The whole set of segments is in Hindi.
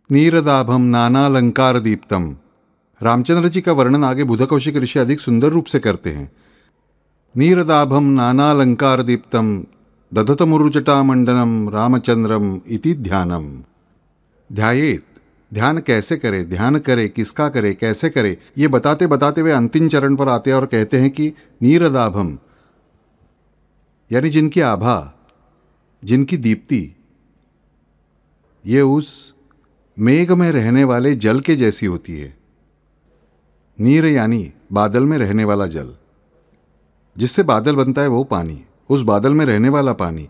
नीरदाभम नानालंकार दीप्तम। रामचंद्र जी का वर्णन आगे बुध कौशिक ऋषि अधिक सुंदर रूप से करते हैं। नीरदाभम नानालंकार दीप्तम दधतमुरुजटा मंडनम रामचंद्रम इति ध्यानम। ध्यायेत, ध्यान कैसे करे, ध्यान करे, किसका करे, कैसे करे, ये बताते बताते वे अंतिम चरण पर आते हैं और कहते हैं कि नीरदाभम यानी जिनकी आभा, जिनकी दीप्ति ये उस मेघ में रहने वाले जल के जैसी होती है। नीर यानी बादल में रहने वाला जल, जिससे बादल बनता है वो पानी, उस बादल में रहने वाला पानी,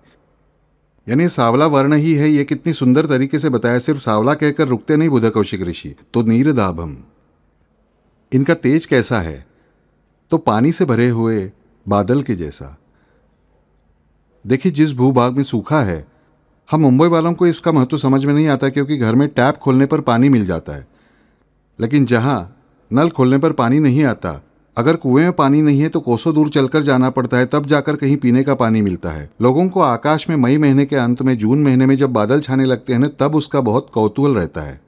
यानी सावला वर्ण ही है। ये कितनी सुंदर तरीके से बताया। सिर्फ सावला कहकर रुकते नहीं बुध कौशिक ऋषि। तो नीरदाभम, इनका तेज कैसा है, तो पानी से भरे हुए बादल के जैसा। देखिए, जिस भूभाग में सूखा है, हम मुंबई वालों को इसका महत्व समझ में नहीं आता क्योंकि घर में टैप खोलने पर पानी मिल जाता है। लेकिन जहां नल खोलने पर पानी नहीं आता, अगर कुएं में पानी नहीं है तो कोसों दूर चलकर जाना पड़ता है, तब जाकर कहीं पीने का पानी मिलता है। लोगों को आकाश में मई महीने के अंत में, जून महीने में जब बादल छाने लगते हैं ना, तब उसका बहुत कौतूहल रहता है।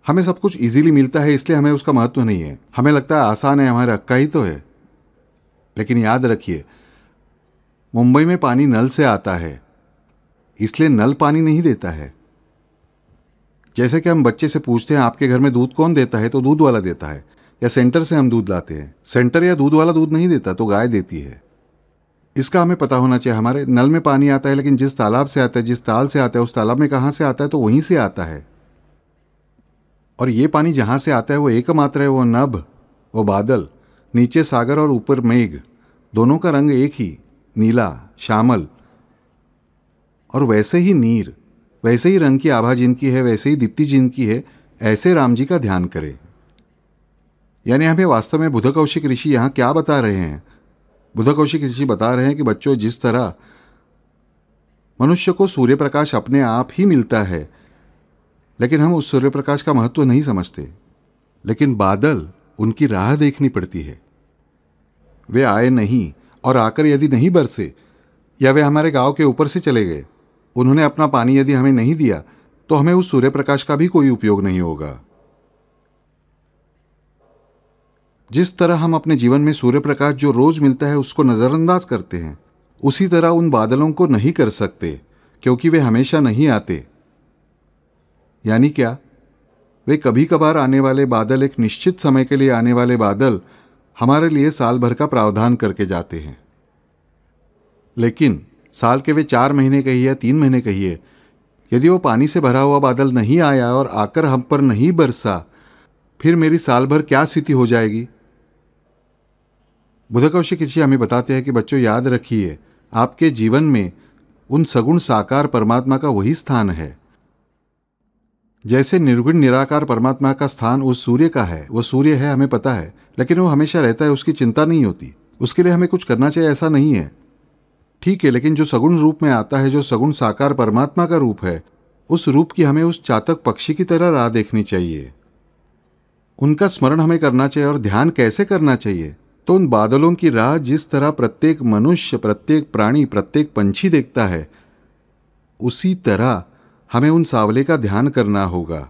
हमें सब कुछ इजीली मिलता है, इसलिए हमें उसका महत्व नहीं है। हमें लगता है आसान है, हमारे अक्का ही तो है। लेकिन याद रखिए, मुंबई में पानी नल से आता है, इसलिए नल पानी नहीं देता है। जैसे कि हम बच्चे से पूछते हैं आपके घर में दूध कौन देता है, तो दूध वाला देता है, या सेंटर से हम दूध लाते हैं। सेंटर या दूध वाला दूध नहीं देता, तो गाय देती है। इसका हमें पता होना चाहिए। हमारे नल में पानी आता है, लेकिन जिस तालाब से आता है, जिस ताल से आता है, उस तालाब में कहाँ से आता है, तो वहीं से आता है। और ये पानी जहाँ से आता है वो एकमात्र है, वो नभ, वो बादल, नीचे सागर और ऊपर मेघ, दोनों का रंग एक ही, नीला श्यामल। और वैसे ही नीर, वैसे ही रंग की आभा जिनकी है, वैसे ही दीप्ति जिनकी है, ऐसे राम जी का ध्यान करें। यानी हमें वास्तव में बुध कौशिक ऋषि यहाँ क्या बता रहे हैं? बुध कौशिक ऋषि बता रहे हैं कि बच्चों, जिस तरह मनुष्य को सूर्य प्रकाश अपने आप ही मिलता है, लेकिन हम उस सूर्य प्रकाश का महत्व नहीं समझते। लेकिन बादल, उनकी राह देखनी पड़ती है। वे आए नहीं, और आकर यदि नहीं बरसे, या वे हमारे गांव के ऊपर से चले गए, उन्होंने अपना पानी यदि हमें नहीं दिया, तो हमें उस सूर्य प्रकाश का भी कोई उपयोग नहीं होगा। जिस तरह हम अपने जीवन में सूर्य प्रकाश जो रोज मिलता है उसको नजरअंदाज करते हैं, उसी तरह उन बादलों को नहीं कर सकते, क्योंकि वे हमेशा नहीं आते। यानी क्या? वे कभी कभार आने वाले बादल, एक निश्चित समय के लिए आने वाले बादल, हमारे लिए साल भर का प्रावधान करके जाते हैं। लेकिन साल के वे 4 महीने कहिए या 3 महीने कहिए, यदि वो पानी से भरा हुआ बादल नहीं आया और आकर हम पर नहीं बरसा, फिर मेरी साल भर क्या स्थिति हो जाएगी? बुध कौशिक ऋषि हमें बताते हैं कि बच्चों, याद रखिए, आपके जीवन में उन सगुण साकार परमात्मा का वही स्थान है। जैसे निर्गुण निराकार परमात्मा का स्थान उस सूर्य का है, वो सूर्य है हमें पता है, लेकिन वो हमेशा रहता है, उसकी चिंता नहीं होती, उसके लिए हमें कुछ करना चाहिए ऐसा नहीं है। ठीक है, लेकिन जो सगुण रूप में आता है, जो सगुण साकार परमात्मा का रूप है, उस रूप की हमें उस चातक पक्षी की तरह राह देखनी चाहिए। उनका स्मरण हमें करना चाहिए। और ध्यान कैसे करना चाहिए? तो उन बादलों की राह जिस तरह प्रत्येक मनुष्य, प्रत्येक प्राणी, प्रत्येक पंछी देखता है, उसी तरह हमें उन सावले का ध्यान करना होगा।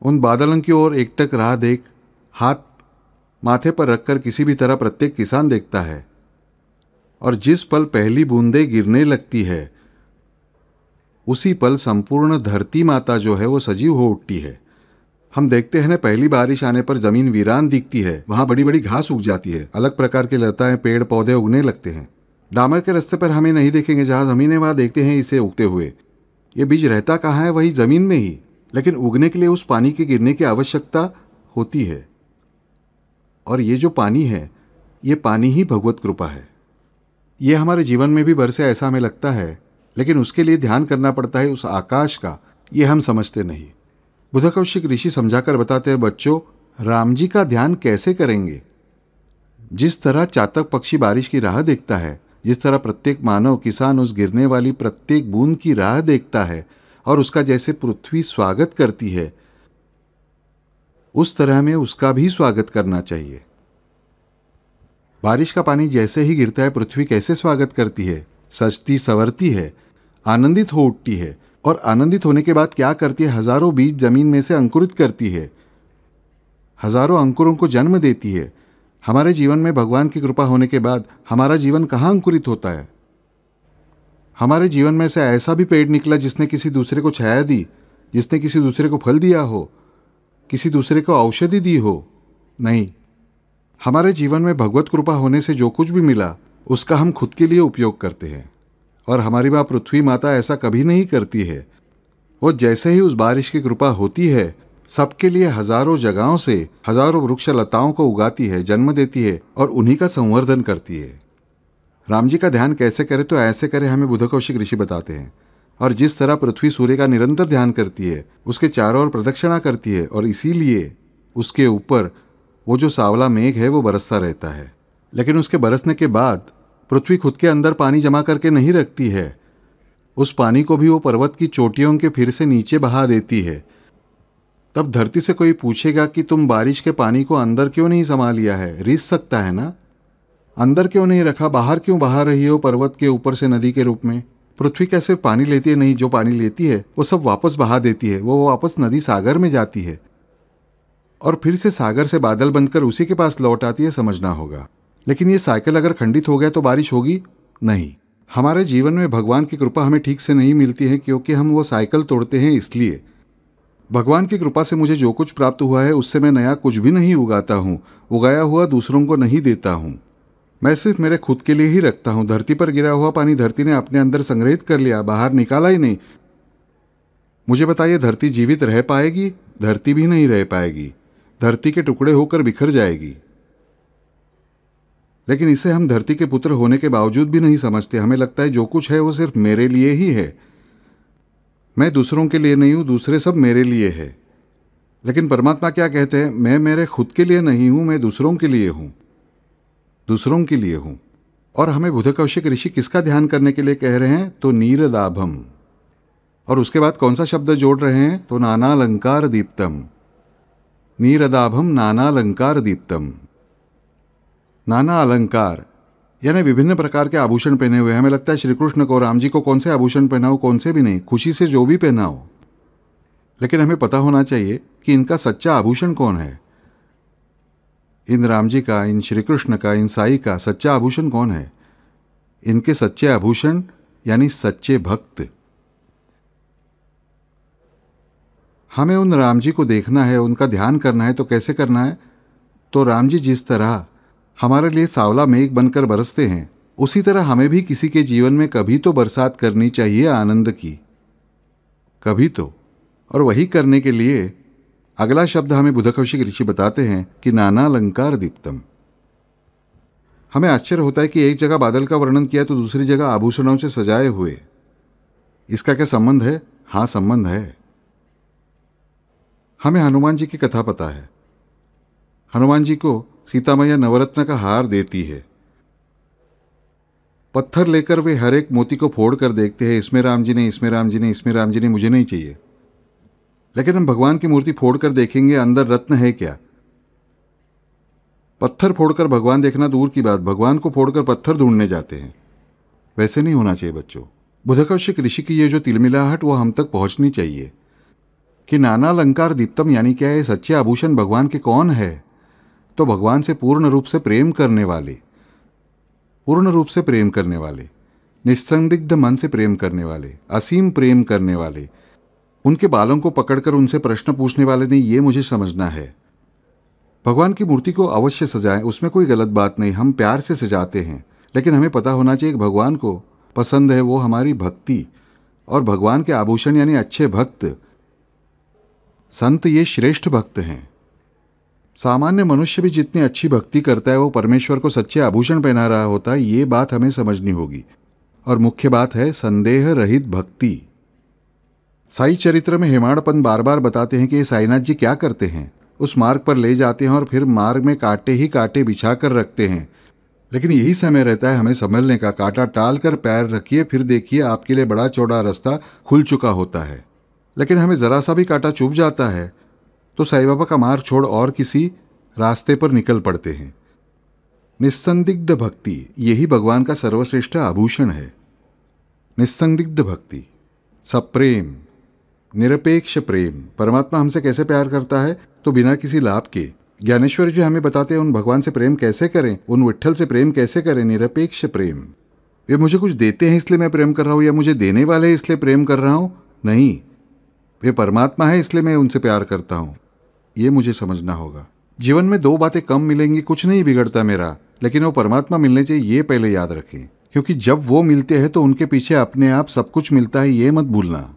उन बादलों की ओर एकटक राह देख, हाथ माथे पर रखकर किसी भी तरह प्रत्येक किसान देखता है। और जिस पल पहली बूंदें गिरने लगती है, उसी पल संपूर्ण धरती माता जो है वो सजीव हो उठती है। हम देखते हैं ना, पहली बारिश आने पर जमीन वीरान दिखती है, वहां बड़ी बड़ी घास उग जाती है, अलग प्रकार के लताएं, पेड़ पौधे उगने लगते हैं। डामर के रास्ते पर हमें नहीं देखेंगे, जहां जमीन है वहां देखते हैं इसे उगते हुए। ये बीज रहता कहाँ है? वही जमीन में ही, लेकिन उगने के लिए उस पानी के गिरने की आवश्यकता होती है। और ये जो पानी है, ये पानी ही भगवत कृपा है। ये हमारे जीवन में भी बरसे ऐसा हमें लगता है, लेकिन उसके लिए ध्यान करना पड़ता है उस आकाश का, ये हम समझते नहीं। बुध कौशिक ऋषि समझाकर बताते हैं, बच्चों, राम जी का ध्यान कैसे करेंगे? जिस तरह चातक पक्षी बारिश की राह देखता है, जिस तरह प्रत्येक मानव, किसान उस गिरने वाली प्रत्येक बूंद की राह देखता है और उसका जैसे पृथ्वी स्वागत करती है, उस तरह में उसका भी स्वागत करना चाहिए। बारिश का पानी जैसे ही गिरता है पृथ्वी कैसे स्वागत करती है, सजती संवरती है, आनंदित हो उठती है, और आनंदित होने के बाद क्या करती है, हजारों बीज जमीन में से अंकुरित करती है, हजारों अंकुरों को जन्म देती है। हमारे जीवन में भगवान की कृपा होने के बाद हमारा जीवन कहाँ अंकुरित होता है? हमारे जीवन में से ऐसा भी पेड़ निकला जिसने किसी दूसरे को छाया दी, जिसने किसी दूसरे को फल दिया हो, किसी दूसरे को औषधि दी हो? नहीं। हमारे जीवन में भगवत कृपा होने से जो कुछ भी मिला उसका हम खुद के लिए उपयोग करते हैं, और हमारी माँ पृथ्वी माता ऐसा कभी नहीं करती है। वो जैसे ही उस बारिश की कृपा होती है सबके लिए हजारों जगहों से हजारों वृक्ष लताओं को उगाती है, जन्म देती है और उन्हीं का संवर्धन करती है। राम जी का ध्यान कैसे करें तो ऐसे करें, हमें बुध कौशिक ऋषि बताते हैं। और जिस तरह पृथ्वी सूर्य का निरंतर ध्यान करती है, उसके चारों ओर प्रदक्षिणा करती है, और इसीलिए उसके ऊपर वो जो सावला मेघ है वो बरसता रहता है। लेकिन उसके बरसने के बाद पृथ्वी खुद के अंदर पानी जमा करके नहीं रखती है, उस पानी को भी वो पर्वत की चोटियों के फिर से नीचे बहा देती है। तब धरती से कोई पूछेगा कि तुम बारिश के पानी को अंदर क्यों नहीं जमा लिया है? रिस सकता है ना, अंदर क्यों नहीं रखा, बाहर क्यों बहा रही हो पर्वत के ऊपर से नदी के रूप में? पृथ्वी कैसे पानी लेती है? नहीं, जो पानी लेती है वो सब वापस बहा देती है, वो वापस नदी सागर में जाती है और फिर से सागर से बादल बनकर उसी के पास लौट आती है, समझना होगा। लेकिन ये साइकिल अगर खंडित हो गया तो बारिश होगी नहीं। हमारे जीवन में भगवान की कृपा हमें ठीक से नहीं मिलती है क्योंकि हम वो साइकिल तोड़ते हैं। इसलिए भगवान की कृपा से मुझे जो कुछ प्राप्त हुआ है उससे मैं नया कुछ भी नहीं उगाता हूँ, उगाया हुआ दूसरों को नहीं देता हूँ, मैं सिर्फ मेरे खुद के लिए ही रखता हूँ। धरती पर गिरा हुआ पानी धरती ने अपने अंदर संग्रहित कर लिया, बाहर निकाला ही नहीं। मुझे बताइए, धरती जीवित रह पाएगी? धरती भी नहीं रह पाएगी, धरती के टुकड़े होकर बिखर जाएगी। लेकिन इसे हम धरती के पुत्र होने के बावजूद भी नहीं समझते। हमें लगता है जो कुछ है वो सिर्फ मेरे लिए ही है, मैं दूसरों के लिए नहीं हूं, दूसरे सब मेरे लिए है। लेकिन परमात्मा क्या कहते हैं? मैं मेरे खुद के लिए नहीं हूं, मैं दूसरों के लिए हूं, दूसरों के लिए हूं। और हमें बुध कौशिक ऋषि किसका ध्यान करने के लिए कह रहे हैं? तो नीरदाभम। और उसके बाद कौन सा शब्द जोड़ रहे हैं? तो नानालंकार दीप्तम। नीरदाभम नानालंकार दीप्तम। नाना अलंकार यानी विभिन्न प्रकार के आभूषण पहने हुए। हमें लगता है श्री कृष्ण को, राम जी को कौन से आभूषण पहनाओ, कौन से भी नहीं, खुशी से जो भी पहनाओ। लेकिन हमें पता होना चाहिए कि इनका सच्चा आभूषण कौन है। इन राम जी का, इन श्री कृष्ण का, इन साई का सच्चा आभूषण कौन है? इनके सच्चे आभूषण यानी सच्चे भक्त। हमें उन राम जी को देखना है, उनका ध्यान करना है। तो कैसे करना है? तो राम जी जिस तरह हमारे लिए सावला मेघ बनकर बरसते हैं, उसी तरह हमें भी किसी के जीवन में कभी तो बरसात करनी चाहिए आनंद की, कभी तो। और वही करने के लिए अगला शब्द हमें बुध कौशिक ऋषि बताते हैं कि नानालंकार दीप्तम। हमें आश्चर्य होता है कि एक जगह बादल का वर्णन किया तो दूसरी जगह आभूषणों से सजाए हुए। इसका क्या संबंध है? हाँ, संबंध है। हमें हनुमान जी की कथा पता है। हनुमान जी को सीता मैया नवरत्न का हार देती है। पत्थर लेकर वे हर एक मोती को फोड़ कर देखते हैं, इसमें राम जी ने, इसमें राम जी ने, इसमें राम जी ने, मुझे नहीं चाहिए। लेकिन हम भगवान की मूर्ति फोड़ कर देखेंगे, अंदर रत्न है क्या? पत्थर फोड़कर भगवान देखना दूर की बात, भगवान को फोड़कर पत्थर ढूंढने जाते हैं। वैसे नहीं होना चाहिए बच्चों। बुध कौशिक ऋषि की ये जो तिलमिलाहट वो हम तक पहुंचनी चाहिए कि नानालंकार दीप्तम यानी क्या है? सच्चे आभूषण भगवान के कौन है? तो भगवान से पूर्ण रूप से प्रेम करने वाले, पूर्ण रूप से प्रेम करने वाले, निस्संदिग्ध मन से प्रेम करने वाले, असीम प्रेम करने वाले, उनके बालों को पकड़कर उनसे प्रश्न पूछने वाले नहीं। ये मुझे समझना है। भगवान की मूर्ति को अवश्य सजाएं, उसमें कोई गलत बात नहीं, हम प्यार से सजाते हैं। लेकिन हमें पता होना चाहिए कि भगवान को पसंद है वो हमारी भक्ति। और भगवान के आभूषण यानी अच्छे भक्त, संत ये श्रेष्ठ भक्त हैं। सामान्य मनुष्य भी जितनी अच्छी भक्ति करता है वो परमेश्वर को सच्चे आभूषण पहना रहा होता है। ये बात हमें समझनी होगी। और मुख्य बात है संदेह रहित भक्ति। साई चरित्र में हेमाड़पंत बार बार बताते हैं कि ये साईनाथ जी क्या करते हैं, उस मार्ग पर ले जाते हैं और फिर मार्ग में कांटे ही कांटे बिछा कर रखते हैं। लेकिन यही समय रहता है हमें संभलने का। कांटा टाल कर पैर रखिए, फिर देखिए आपके लिए बड़ा चौड़ा रास्ता खुल चुका होता है। लेकिन हमें ज़रा सा भी कांटा चुभ जाता है तो साईं बाबा का मार्ग छोड़ और किसी रास्ते पर निकल पड़ते हैं। निस्संदिग्ध भक्ति यही भगवान का सर्वश्रेष्ठ आभूषण है। निस्संदिग्ध भक्ति, सप्रेम, निरपेक्ष प्रेम। परमात्मा हमसे कैसे प्यार करता है? तो बिना किसी लाभ के। ज्ञानेश्वर जी हमें बताते हैं उन भगवान से प्रेम कैसे करें, उन विट्ठल से प्रेम कैसे करें। निरपेक्ष प्रेम। वे मुझे कुछ देते हैं इसलिए मैं प्रेम कर रहा हूं, या मुझे देने वाले हैं इसलिए प्रेम कर रहा हूं? नहीं, वे परमात्मा है इसलिए मैं उनसे प्यार करता हूं। ये मुझे समझना होगा। जीवन में दो बातें कम मिलेंगी, कुछ नहीं बिगड़ता मेरा, लेकिन वो परमात्मा मिलने चाहिए, ये पहले याद रखें। क्योंकि जब वो मिलते हैं तो उनके पीछे अपने आप सब कुछ मिलता है, ये मत भूलना।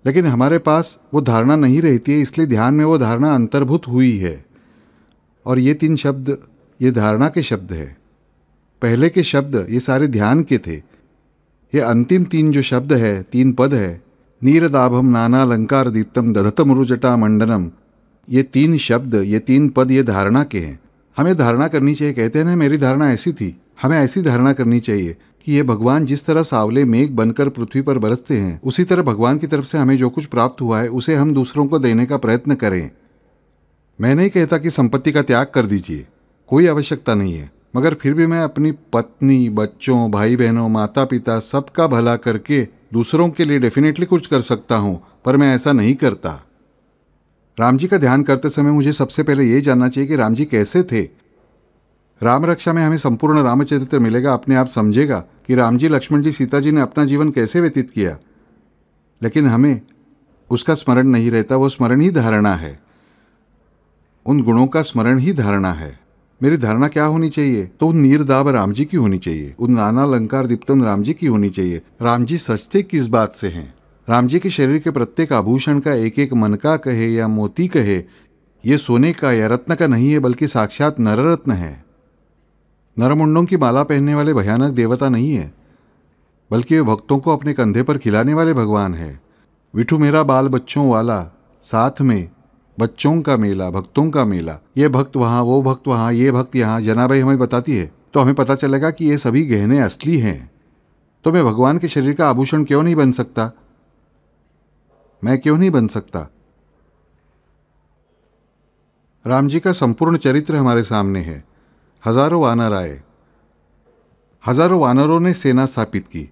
लेकिन हमारे पास वो धारणा नहीं रहती है, इसलिए ध्यान में वो धारणा अंतर्भूत हुई है। और ये 3 शब्द ये धारणा के शब्द है। पहले के शब्द ये सारे ध्यान के थे। ये अंतिम 3 जो शब्द है, 3 पद है, नीरदाभम नानालंकार दीप्तम दधतमुरुजटा मंडनम, ये 3 शब्द, ये 3 पद ये धारणा के हैं। हमें धारणा करनी चाहिए। कहते हैं ना मेरी धारणा ऐसी थी, हमें ऐसी धारणा करनी चाहिए कि ये भगवान जिस तरह सावले मेघ बनकर पृथ्वी पर बरसते हैं, उसी तरह भगवान की तरफ से हमें जो कुछ प्राप्त हुआ है उसे हम दूसरों को देने का प्रयत्न करें। मैं नहीं कहता कि संपत्ति का त्याग कर दीजिए, कोई आवश्यकता नहीं है, मगर फिर भी मैं अपनी पत्नी, बच्चों, भाई बहनों, माता पिता सबका भला करके दूसरों के लिए डेफिनेटली कुछ कर सकता हूं, पर मैं ऐसा नहीं करता। राम जी का ध्यान करते समय मुझे सबसे पहले ये जानना चाहिए कि राम जी कैसे थे। राम रक्षा में हमें संपूर्ण रामचरित्र मिलेगा, अपने आप समझेगा कि राम जी, लक्ष्मण जी, सीता जी ने अपना जीवन कैसे व्यतीत किया। लेकिन हमें उसका स्मरण नहीं रहता। वो स्मरण ही धारणा है, उन गुणों का स्मरण ही धारणा है। मेरी धारणा क्या होनी चाहिए? तो उन नीरदाभ राम जी की होनी चाहिए, उन नानालंकार दीप्तम राम जी की होनी चाहिए। राम जी सचते किस बात से हैं? राम जी के शरीर के प्रत्येक आभूषण का एक एक मन का कहे या मोती कहे, ये सोने का या रत्न का नहीं है, बल्कि साक्षात नररत्न है। नरमुंडों की माला पहनने वाले भयानक देवता नहीं है, बल्कि वे भक्तों को अपने कंधे पर खिलाने वाले भगवान है। विठू मेरा बाल बच्चों वाला, साथ में बच्चों का मेला, भक्तों का मेला। ये भक्त वहाँ, वो भक्त वहाँ, ये भक्त यहाँ। जनाबाई हमें बताती है तो हमें पता चलेगा कि ये सभी गहने असली हैं। तो मैं भगवान के शरीर का आभूषण क्यों नहीं बन सकता? मैं क्यों नहीं बन सकता? राम जी का संपूर्ण चरित्र हमारे सामने है। हजारों वानर आए, हजारों वानरों ने सेना स्थापित की।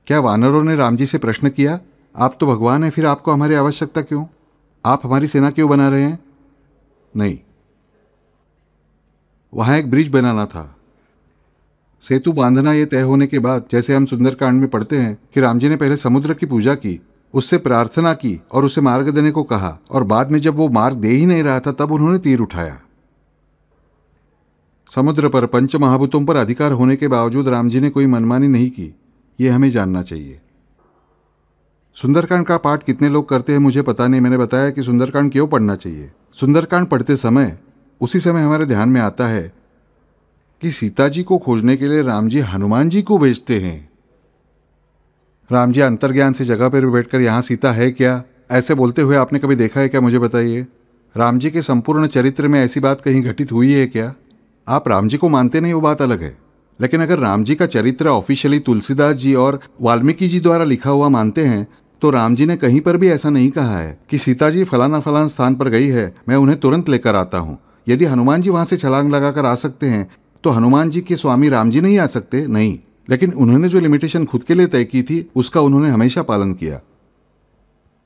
क्या वानरों ने राम जी से प्रश्न किया, आप तो भगवान हैं, फिर आपको हमारी आवश्यकता क्यों? आप हमारी सेना क्यों बना रहे हैं? नहीं, वहां एक ब्रिज बनाना था। सेतु बांधना ये तय होने के बाद, जैसे हम सुंदरकांड में पढ़ते हैं कि राम जी ने पहले समुद्र की पूजा की, उससे प्रार्थना की और उसे मार्ग देने को कहा, और बाद में जब वो मार्ग दे ही नहीं रहा था तब उन्होंने तीर उठाया। समुद्र पर, पंच महाभूतों पर अधिकार होने के बावजूद राम जी ने कोई मनमानी नहीं की। ये हमें जानना चाहिए। सुंदरकांड का पाठ कितने लोग करते हैं मुझे पता नहीं। मैंने बताया कि सुंदरकांड क्यों पढ़ना चाहिए। सुंदरकांड पढ़ते समय उसी समय हमारे ध्यान में आता है कि सीता जी को खोजने के लिए राम जी हनुमान जी को भेजते हैं। राम जी अंतर्ज्ञान से जगह पर बैठकर यहाँ सीता है क्या, ऐसे बोलते हुए आपने कभी देखा है क्या? मुझे बताइए। राम जी के संपूर्ण चरित्र में ऐसी बात कहीं घटित हुई है क्या? आप राम जी को मानते नहीं, वो बात अलग है, लेकिन अगर राम जी का चरित्र ऑफिशियली तुलसीदास जी और वाल्मीकि जी द्वारा लिखा हुआ मानते हैं तो राम जी ने कहीं पर भी ऐसा नहीं कहा है कि सीता जी फलाना फलाना स्थान पर गई है, मैं उन्हें तुरंत लेकर आता हूं। यदि हनुमान जी वहां से छलांग लगाकर आ सकते हैं तो हनुमान जी के स्वामी राम जी नहीं आ सकते? नहीं, लेकिन उन्होंने जो लिमिटेशन खुद के लिए तय की थी उसका उन्होंने हमेशा पालन किया।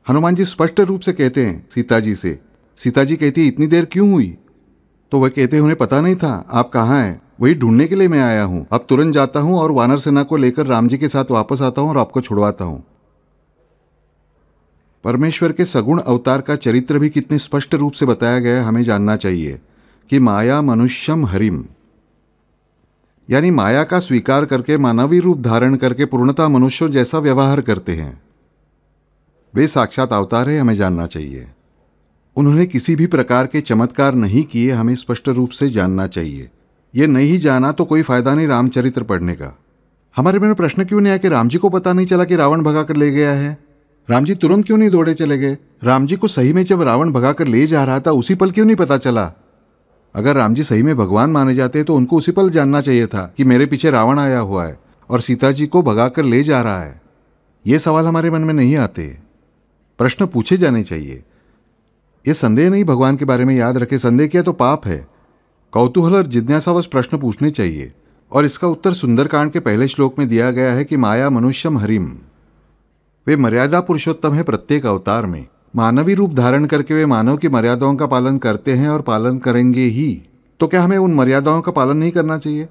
हनुमान जी स्पष्ट रूप से कहते हैं सीता जी से, सीता जी कहती है इतनी देर क्यों हुई? तो वह कहते हैं उन्हें पता नहीं था आप कहाँ हैं, वही ढूंढने के लिए मैं आया हूं। अब तुरंत जाता हूं और वानर सेना को लेकर राम जी के साथ वापस आता हूं और आपको छुड़वाता हूं। परमेश्वर के सगुण अवतार का चरित्र भी कितने स्पष्ट रूप से बताया गया है हमें जानना चाहिए कि माया मनुष्यम हरिम, यानी माया का स्वीकार करके मानवी रूप धारण करके पूर्णतः मनुष्यों जैसा व्यवहार करते हैं। वे साक्षात अवतार है, हमें जानना चाहिए। उन्होंने किसी भी प्रकार के चमत्कार नहीं किए, हमें स्पष्ट रूप से जानना चाहिए। ये नहीं जाना तो कोई फायदा नहीं रामचरित्र पढ़ने का। हमारे मन में प्रश्न क्यों नहीं आया कि राम जी को पता नहीं चला कि रावण भगा कर ले गया है? राम जी तुरंत क्यों नहीं दौड़े चले गए? राम जी को सही में जब रावण भगा कर ले जा रहा था उसी पल क्यों नहीं पता चला? अगर राम जी सही में भगवान माने जाते तो उनको उसी पल जानना चाहिए था कि मेरे पीछे रावण आया हुआ है और सीता जी को भगा कर ले जा रहा है। ये सवाल हमारे मन में नहीं आते, प्रश्न पूछे जाने चाहिए। ये संदेह नहीं भगवान के बारे में याद रखे, संदेह किया तो पाप है। कौतूहल और जिज्ञासावश प्रश्न पूछने चाहिए। और इसका उत्तर सुंदरकांड के पहले श्लोक में दिया गया है कि माया मनुष्यम हरिम, वे मर्यादा पुरुषोत्तम है प्रत्येक अवतार में। मानवी रूप धारण करके वे मानव की मर्यादाओं का पालन करते हैं और पालन करेंगे ही। तो क्या हमें उन मर्यादाओं का पालन नहीं करना चाहिए?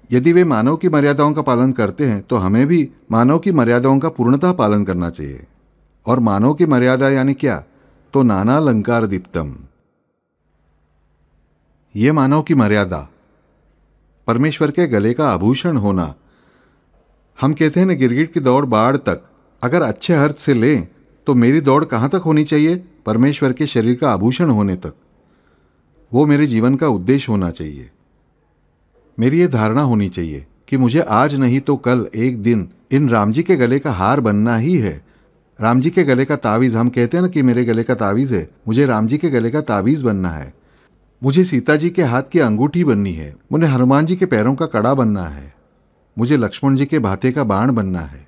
यदि वे मानव की मर्यादाओं का पालन करते हैं तो हमें भी मानव की मर्यादाओं का पूर्णतः पालन करना चाहिए। और मानव की मर्यादा यानी क्या? तो नाना अलंकार दीप्तम। ये मानव की मर्यादा परमेश्वर के गले का आभूषण होना। हम कहते हैं ना, गिरगिट की दौड़ बाढ़ तक। अगर अच्छे अर्थ से लें तो मेरी दौड़ कहाँ तक होनी चाहिए? परमेश्वर के शरीर का आभूषण होने तक। वो मेरे जीवन का उद्देश्य होना चाहिए। मेरी ये धारणा होनी चाहिए कि मुझे आज नहीं तो कल एक दिन इन राम जी के गले का हार बनना ही है। राम जी के गले का तावीज़, हम कहते हैं ना कि मेरे गले का तावीज़ है, मुझे राम जी के गले का तावीज़ बनना है। मुझे सीता जी के हाथ की अंगूठी बननी है। मुझे हनुमान जी के पैरों का कड़ा बनना है। मुझे लक्ष्मण जी के भाते का बाण बनना है।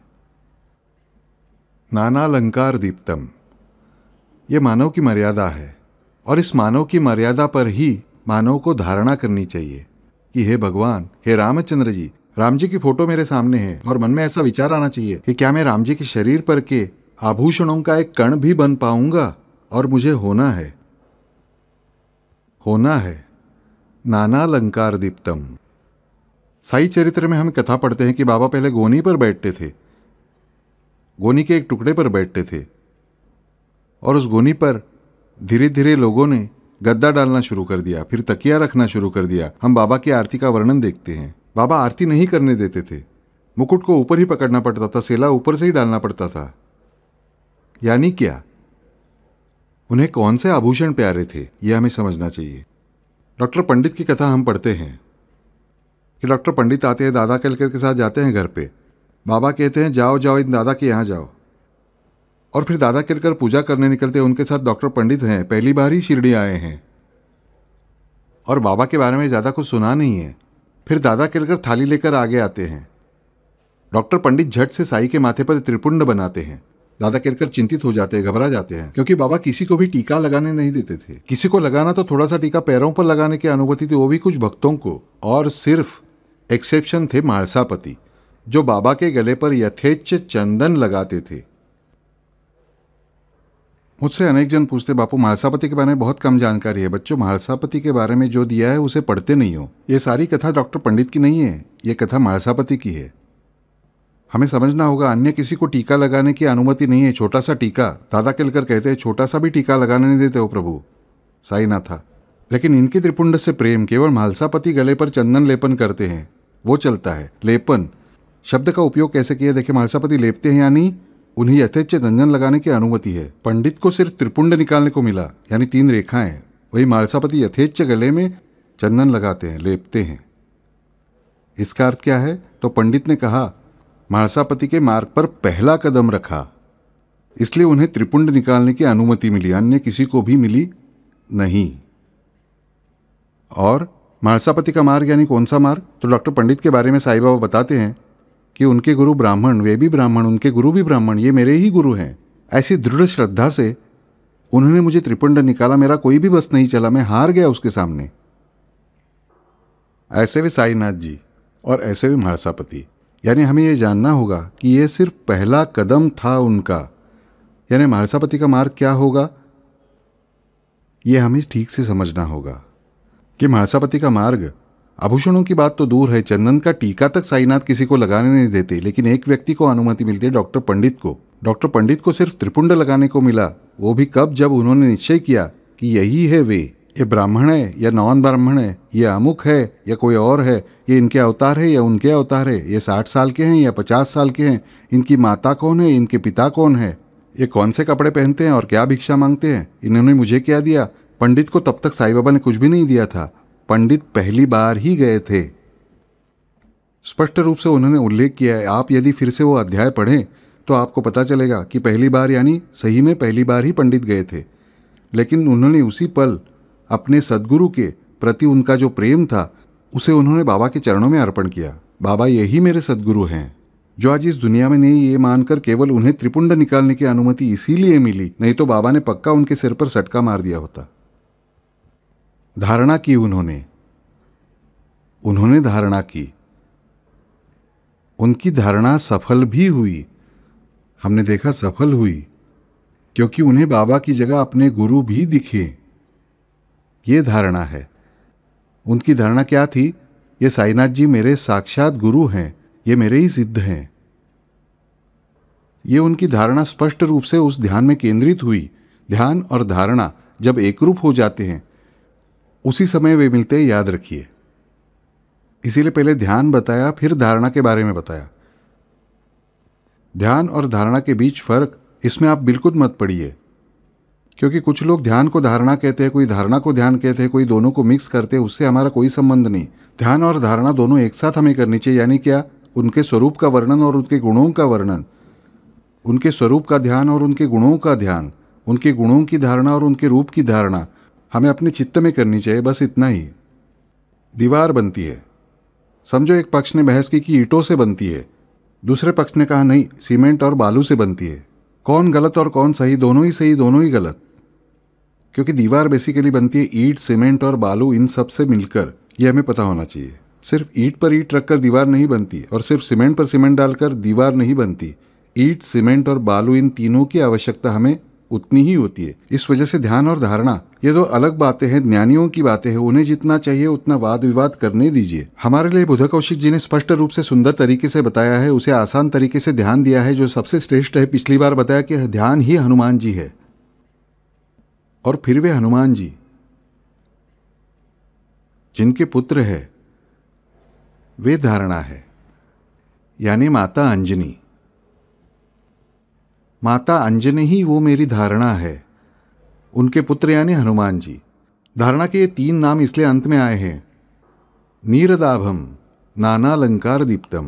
नाना अलंकार दीप्तम, ये मानव की मर्यादा है। और इस मानव की मर्यादा पर ही मानव को धारणा करनी चाहिए कि हे भगवान, हे रामचंद्र जी, राम जी की फोटो मेरे सामने है और मन में ऐसा विचार आना चाहिए कि क्या मैं राम जी के शरीर पर के आभूषणों का एक कण भी बन पाऊंगा? और मुझे होना है, होना है नाना अलंकार दीप्तम। साई चरित्र में हम कथा पढ़ते हैं कि बाबा पहले गोनी पर बैठते थे, गोनी के एक टुकड़े पर बैठते थे, और उस गोनी पर धीरे धीरे लोगों ने गद्दा डालना शुरू कर दिया, फिर तकिया रखना शुरू कर दिया। हम बाबा की आरती का वर्णन देखते हैं। बाबा आरती नहीं करने देते थे, मुकुट को ऊपर ही पकड़ना पड़ता था, सेला ऊपर से ही डालना पड़ता था। यानी क्या? उन्हें कौन से आभूषण प्यारे थे, यह हमें समझना चाहिए। डॉक्टर पंडित की कथा हम पढ़ते हैं कि डॉक्टर पंडित आते हैं, दादा केलकर के साथ जाते हैं घर पे। बाबा कहते हैं जाओ जाओ इन दादा के यहाँ जाओ, और फिर दादा केलकर पूजा करने निकलते हैं। उनके साथ डॉक्टर पंडित हैं, पहली बार ही शिरडी आए हैं और बाबा के बारे में ज़्यादा कुछ सुना नहीं है। फिर दादा केलकर थाली लेकर आगे आते हैं। डॉक्टर पंडित झट से साई के माथे पर त्रिपुंड बनाते हैं। दादा केलकर चिंतित हो जाते हैं, घबरा जाते हैं, क्योंकि बाबा किसी को भी टीका लगाने नहीं देते थे। किसी को लगाना तो थोड़ा सा टीका पैरों पर लगाने की अनुमति थी, वो भी कुछ भक्तों को। और सिर्फ एक्सेप्शन थे मालसापति, जो बाबा के गले पर यथेच्छ चंदन लगाते थे। मुझसे अनेक जन पूछते, बापू मालसापति के बारे में बहुत कम जानकारी है। बच्चों, मालसापति के बारे में जो दिया है उसे पढ़ते नहीं हो। ये सारी कथा डॉक्टर पंडित की नहीं है, ये कथा मालसापति की है। हमें समझना होगा, अन्य किसी को टीका लगाने की अनुमति नहीं है। छोटा सा टीका, दादा केलकर कहते हैं, छोटा सा भी टीका लगाने नहीं देते हो प्रभु, साईनाथा। लेकिन इनके त्रिपुंड से प्रेम, केवल मालसापति गले पर चंदन लेपन करते हैं, वो चलता है। लेपन शब्द का उपयोग कैसे किया देखिए, मालसापति लेपते हैं, यानी उन्हें यथेच्छ चंदन लगाने की अनुमति है। पंडित को सिर्फ त्रिपुंड निकालने को मिला, यानी 3 रेखाएं। वही मालसापति यथेच्छ गले में चंदन लगाते हैं, लेपते हैं। इसका अर्थ क्या है? तो पंडित ने कहा मालसापति के मार्ग पर पहला कदम रखा, इसलिए उन्हें त्रिपुंड निकालने की अनुमति मिली, अन्य किसी को भी मिली नहीं। और मालसापति का मार्ग यानी कौन सा मार्ग? तो डॉक्टर पंडित के बारे में साईं बाबा बताते हैं कि उनके गुरु ब्राह्मण, वे भी ब्राह्मण, उनके गुरु भी ब्राह्मण, ये मेरे ही गुरु हैं। ऐसी दृढ़ श्रद्धा से उन्होंने मुझे त्रिपुंड निकाला, मेरा कोई भी बस नहीं चला, मैं हार गया उसके सामने। ऐसे वे साईनाथ जी और ऐसे वे मालसापति। यानी हमें ये जानना होगा कि ये सिर्फ पहला कदम था उनका। यानी मालसापति का मार्ग क्या होगा, ये हमें ठीक से समझना होगा कि मालसापति का मार्ग, आभूषणों की बात तो दूर है, चंदन का टीका तक साईनाथ किसी को लगाने नहीं देते, लेकिन एक व्यक्ति को अनुमति मिलती है, डॉक्टर पंडित को। डॉक्टर पंडित को सिर्फ त्रिपुंड लगाने को मिला, वो भी कब? जब उन्होंने निश्चय किया कि यही है वे, ये ब्राह्मण है या नॉन ब्राह्मण है, ये अमुक है या कोई और है, ये इनके अवतार है या उनके अवतार है, ये 60 साल के हैं या 50 साल के हैं, इनकी माता कौन है, इनके पिता कौन है, ये कौन से कपड़े पहनते हैं और क्या भिक्षा मांगते हैं, इन्होंने मुझे क्या दिया। पंडित को तब तक साईं बाबा ने कुछ भी नहीं दिया था, पंडित पहली बार ही गए थे। स्पष्ट रूप से उन्होंने उल्लेख किया है। आप यदि फिर से वो अध्याय पढ़ें तो आपको पता चलेगा कि पहली बार यानी सही में पहली बार ही पंडित गए थे, लेकिन उन्होंने उसी पल अपने सद्गुरु के प्रति उनका जो प्रेम था उसे उन्होंने बाबा के चरणों में अर्पण किया। बाबा यही मेरे सद्गुरु हैं, जो आज इस दुनिया में नहीं, ये मानकर केवल उन्हें त्रिपुंड निकालने की अनुमति इसीलिए मिली, नहीं तो बाबा ने पक्का उनके सिर पर सटका मार दिया होता। धारणा की उन्होंने धारणा की। उनकी धारणा सफल भी हुई। हमने देखा सफल हुई, क्योंकि उन्हें बाबा की जगह अपने गुरु भी दिखे। ये धारणा है। उनकी धारणा क्या थी? ये साईनाथ जी मेरे साक्षात गुरु हैं, ये मेरे ही सिद्ध हैं। ये उनकी धारणा स्पष्ट रूप से उस ध्यान में केंद्रित हुई। ध्यान और धारणा जब एकरूप हो जाते हैं, उसी समय वे मिलते हैं, याद रखिए। इसीलिए पहले ध्यान बताया, फिर धारणा के बारे में बताया। ध्यान और धारणा के बीच फर्क, इसमें आप बिल्कुल मत पड़िए, क्योंकि कुछ लोग ध्यान को धारणा कहते हैं, कोई धारणा को ध्यान कहते हैं, कोई दोनों को मिक्स करते हैं। उससे हमारा कोई संबंध नहीं। ध्यान और धारणा दोनों एक साथ हमें करनी चाहिए। यानी क्या? उनके स्वरूप का वर्णन और उनके गुणों का वर्णन, उनके स्वरूप का ध्यान और उनके गुणों का ध्यान, उनके गुणों की धारणा और उनके रूप की धारणा हमें अपने चित्त में करनी चाहिए। बस इतना ही। दीवार बनती है, समझो एक पक्ष ने बहस की कि ईंटों से बनती है, दूसरे पक्ष ने कहा नहीं, सीमेंट और बालू से बनती है। कौन गलत और कौन सही? दोनों ही सही, दोनों ही गलत। क्योंकि दीवार बेसिकली बनती है ईंट, सीमेंट और बालू, इन सब से मिलकर। यह हमें पता होना चाहिए। सिर्फ ईंट पर ईंट रखकर दीवार नहीं बनती, और सिर्फ सीमेंट पर सीमेंट डालकर दीवार नहीं बनती। ईंट, सीमेंट और बालू, इन तीनों की आवश्यकता हमें उतनी ही होती है। इस वजह से ध्यान और धारणा ये दो अलग बातें हैं, ज्ञानियों की बातें हैं। उन्हें जितना चाहिए उतना वाद विवाद करने दीजिए। हमारे लिए बुद्ध कौशिक जी ने स्पष्ट रूप से सुंदर तरीके से बताया है, उसे आसान तरीके से ध्यान दिया है, जो सबसे श्रेष्ठ है। पिछली बार बताया कि ध्यान ही हनुमान जी है, और फिर वे हनुमान जी जिनके पुत्र है, वे धारणा है, यानी माता अंजनी। माता अंजनी ही वो मेरी धारणा है। उनके पुत्र यानी हनुमान जी। धारणा के ये 3 नाम इसलिए अंत में आए हैं, नीरदाभम नानालंकार दीप्तम,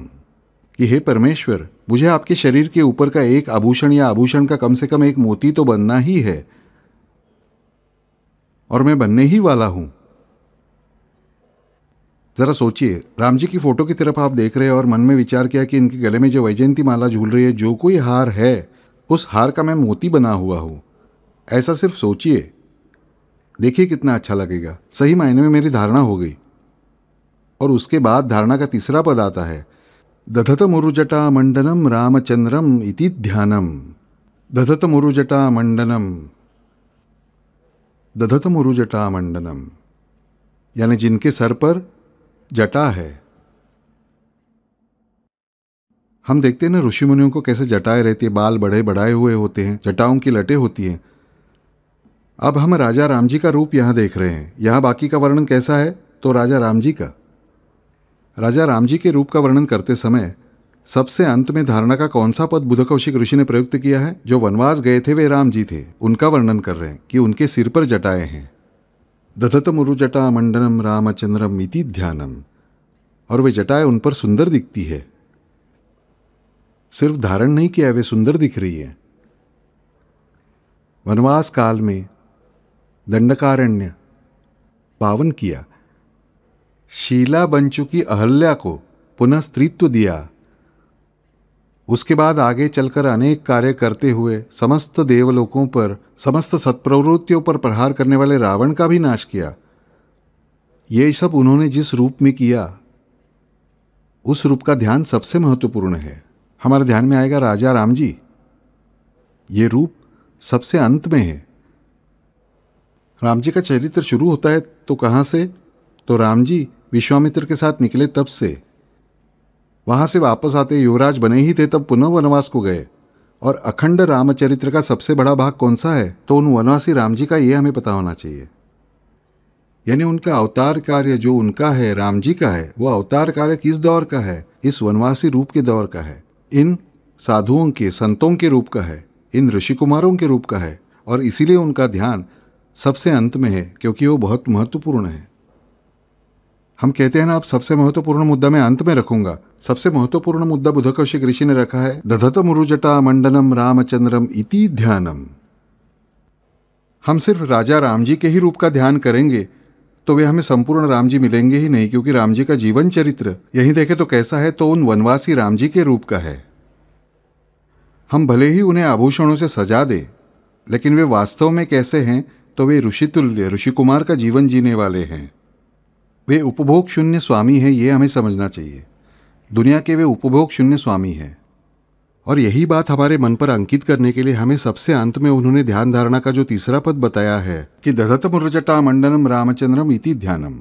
कि हे परमेश्वर, मुझे आपके शरीर के ऊपर का एक आभूषण या आभूषण का कम से कम एक मोती तो बनना ही है, और मैं बनने ही वाला हूं। जरा सोचिए, राम जी की फोटो की तरफ आप देख रहे हैं और मन में विचार किया कि इनके गले में जो वैजयंती माला झूल रही है, जो कोई हार है, उस हार का मैं मोती बना हुआ हूं। ऐसा सिर्फ सोचिए, देखिए कितना अच्छा लगेगा। सही मायने में मेरी धारणा हो गई। और उसके बाद धारणा का तीसरा पद आता है, दधत मुरुजटा मंडनम रामचंद्रम इति ध्यानम। दधत मुरुजटा मंडनम, दधत मुरुजटा मंडनम, यानी जिनके सर पर जटा है। हम देखते हैं ना ऋषि मुनियों को कैसे जटाएं रहती है, बाल बड़े बढ़ाए हुए होते हैं, जटाओं की लटें होती हैं। अब हम राजा राम जी का रूप यहाँ देख रहे हैं। यहाँ बाकी का वर्णन कैसा है? तो राजा राम जी का, राजा राम जी के रूप का वर्णन करते समय सबसे अंत में धारणा का कौन सा पद बुद्ध कौशिक ऋषि ने प्रयुक्त किया है? जो वनवास गए थे वे राम जी थे, उनका वर्णन कर रहे हैं कि उनके सिर पर जटाएं हैं। दधत मुरुजटा मंडनम रामचंद्रम इति ध्यानम, और वे जटाएं उन पर सुंदर दिखती है। सिर्फ धारण नहीं किया, वे सुंदर दिख रही है। वनवास काल में दंडकारण्य पावन किया, शीला बन चुकी अहल्या को पुनः स्त्रीत्व दिया। उसके बाद आगे चलकर अनेक कार्य करते हुए समस्त देवलोकों पर, समस्त सत्प्रवृत्तियों पर प्रहार करने वाले रावण का भी नाश किया। ये सब उन्होंने जिस रूप में किया, उस रूप का ध्यान सबसे महत्वपूर्ण है। हमारे ध्यान में आएगा राजा राम जी। ये रूप सबसे अंत में है। राम जी का चरित्र शुरू होता है तो कहाँ से? तो राम जी विश्वामित्र के साथ निकले तब से। वहां से वापस आते युवराज बने ही थे, तब पुनः वनवास को गए। और अखंड रामचरित्र का सबसे बड़ा भाग कौन सा है? तो उन वनवासी राम जी का, ये हमें पता होना चाहिए। यानी उनका अवतार कार्य जो उनका है, राम जी का है, वो अवतार कार्य किस दौर का है? इस वनवासी रूप के दौर का है, इन साधुओं के, संतों के रूप का है, इन ऋषि कुमारों के रूप का है। और इसीलिए उनका ध्यान सबसे अंत में है, क्योंकि वो बहुत महत्वपूर्ण है। हम कहते हैं ना, अब सबसे महत्वपूर्ण मुद्दा मैं अंत में रखूंगा। सबसे महत्वपूर्ण मुद्दा बुद्ध कौशिक ऋषि ने रखा है, दधत मुरुजटा मंडनम रामचंद्रम इति ध्यानम। हम सिर्फ राजा राम जी के ही रूप का ध्यान करेंगे तो वे हमें संपूर्ण राम जी मिलेंगे ही नहीं, क्योंकि राम जी का जीवन चरित्र यही देखे तो कैसा है, तो उन वनवासी राम जी के रूप का है। हम भले ही उन्हें आभूषणों से सजा दे, लेकिन वे वास्तव में कैसे हैं, तो वे ऋषितुल्य ऋषि कुमार का जीवन जीने वाले हैं। वे उपभोग शून्य स्वामी हैं, ये हमें समझना चाहिए। दुनिया के वे उपभोग शून्य स्वामी हैं। और यही बात हमारे मन पर अंकित करने के लिए हमें सबसे अंत में उन्होंने ध्यान धारणा का जो तीसरा पद बताया है कि दधत मुरजटा मंडनम रामचंद्रम इति ध्यानम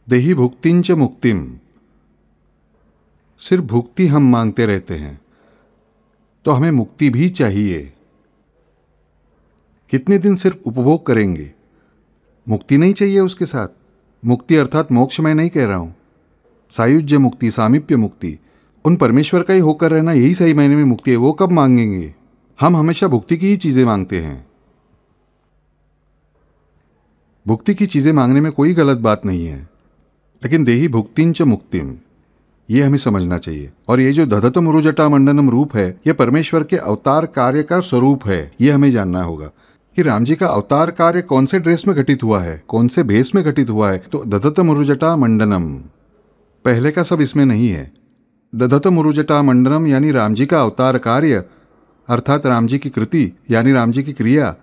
देहि भुक्तिंच मुक्तिम। सिर्फ भुक्ति हम मांगते रहते हैं, तो हमें मुक्ति भी चाहिए। कितने दिन सिर्फ उपभोग करेंगे? मुक्ति नहीं चाहिए उसके साथ। मुक्ति अर्थात मोक्ष मैं नहीं कह रहा हूं, सायुज्य मुक्ति, सामीप्य मुक्ति, उन परमेश्वर का ही होकर रहना, यही सही मायने में मुक्ति है। वो कब मांगेंगे? हम हमेशा भुक्ति की ही चीजें मांगते हैं। भुक्ति की चीजें मांगने में कोई गलत बात नहीं है, लेकिन देहि भुक्तिंच मुक्तिम, ये हमें समझना चाहिए। और ये जो दधत मुरुजटा मंडनम रूप है, यह परमेश्वर के अवतार कार्य का स्वरूप है। यह हमें जानना होगा कि राम जी का अवतार कार्य कौन से ड्रेस में घटित हुआ है, कौन से भेष में घटित हुआ है। तो दधत मुरुजटा मंडनम, पहले का सब इसमें नहीं है। दधत मुरुजटा मंडनम यानी राम जी का अवतार कार्य, अर्थात राम जी की कृति यानी राम जी की क्रिया,